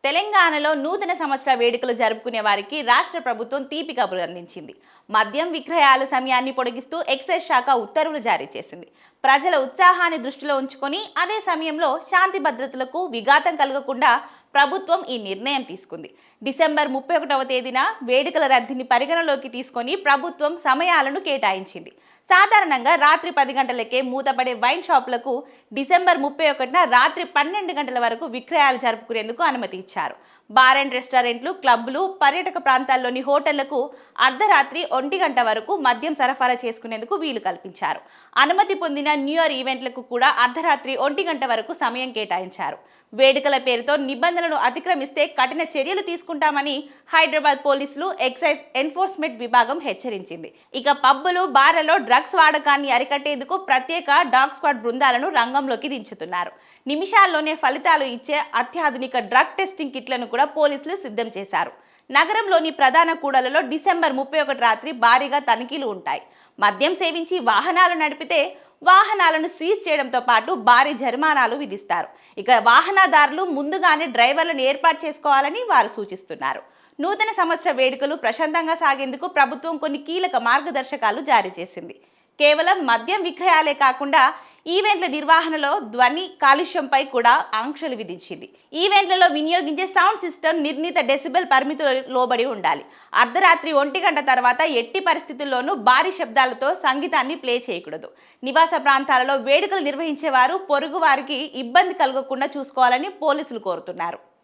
తెలంగాణలో నూతన సంవత్సర వేడుకలు జరుపుకునే వారికి రాష్ట్ర ప్రభుత్వం తీపి కబురు అందించింది. మద్యం విక్రయాల సమయాన్ని పొడిగిస్తూ ఎక్సైజ్ శాఖ ఉత్తర్వులు జారీ చేసింది. ప్రజల ఉత్సాహాన్ని దృష్టిలో ఉంచుకొని అదే సమయంలో శాంతి భద్రతలకు విఘాతం కలగకుండా ప్రభుత్వం ఈ నిర్ణయం తీసుకుంది. డిసెంబర్ 31వ తేదీన వేడుకల రద్దీని పరిగణలోకి తీసుకొని ప్రభుత్వం సమయాలను కేటాయించింది. సాధారణంగా రాత్రి 10 గంటలకే మూతపడే వైన్ షాపులకు డిసెంబర్ 31న రాత్రి 12 గంటల వరకు విక్రయాలు జరుపుకునేందుకు అనుమతి ఇచ్చారు. బార్ అండ్ రెస్టారెంట్లు, క్లబ్లు, పర్యాటక ప్రాంతాల్లోని హోటళ్లకు అర్ధరాత్రి 1 గంట వరకు మద్యం సరఫరా చేసుకునేందుకు వీలు కల్పించారు. అనుమతి పొందిన న్యూ ఇయర్ ఈవెంట్లకు కూడా అర్ధరాత్రి 1 గంట వరకు సమయం కేటాయించారు. వేడుకల పేరుతో నిబంధనలను అతిక్రమిస్తే కఠిన చర్యలు తీసుకుంటామని హైదరాబాద్ పోలీసులు, ఎక్సైజ్ ఎన్ఫోర్స్మెంట్ విభాగం హెచ్చరించింది. ఇక పబ్బులు, బార్లలో డ్రగ్స్ వాడకాన్ని అరికట్టేందుకు ప్రత్యేక డాగ్ స్క్వాడ్ బృందాలను రంగంలోకి దించుతున్నారు. నిమిషాల్లోనే ఫలితాలు ఇచ్చే అత్యాధునిక డ్రగ్ టెస్టింగ్ కిట్లను కూడా పోలీసులు సిద్ధం చేశారు. నగరంలోని ప్రధాన కూడలలో డిసెంబర్ 31 రాత్రి భారీగా తనిఖీలు ఉంటాయి. మద్యం సేవించి వాహనాలు నడిపితే వాహనాలను సీజ్ చేయడంతో పాటు భారీ జరిమానాలు విధిస్తారు. ఇక వాహనదారులు ముందుగానే డ్రైవర్లను ఏర్పాటు చేసుకోవాలని వారు సూచిస్తున్నారు. నూతన సంవత్సర వేడుకలు ప్రశాంతంగా సాగేందుకు ప్రభుత్వం కొన్ని కీలక మార్గదర్శకాలు జారీ చేసింది. కేవలం మద్యం విక్రయాలే కాకుండా ఈవెంట్ల నిర్వహణలో ధ్వని కాలుష్యంపై కూడా ఆంక్షలు విధించింది. ఈవెంట్లలో వినియోగించే సౌండ్ సిస్టమ్ నిర్ణీత డెసిబెల్ పరిమితులకు లోబడి ఉండాలి. అర్ధరాత్రి 1 గంట తర్వాత ఎట్టి పరిస్థితుల్లోనూ భారీ శబ్దాలతో సంగీతాన్ని ప్లే చేయకూడదు. నివాస ప్రాంతాలలో వేడుకలు నిర్వహించేవారు పొరుగు వారికి ఇబ్బంది కలగకుండా చూసుకోవాలని పోలీసులు కోరుతున్నారు.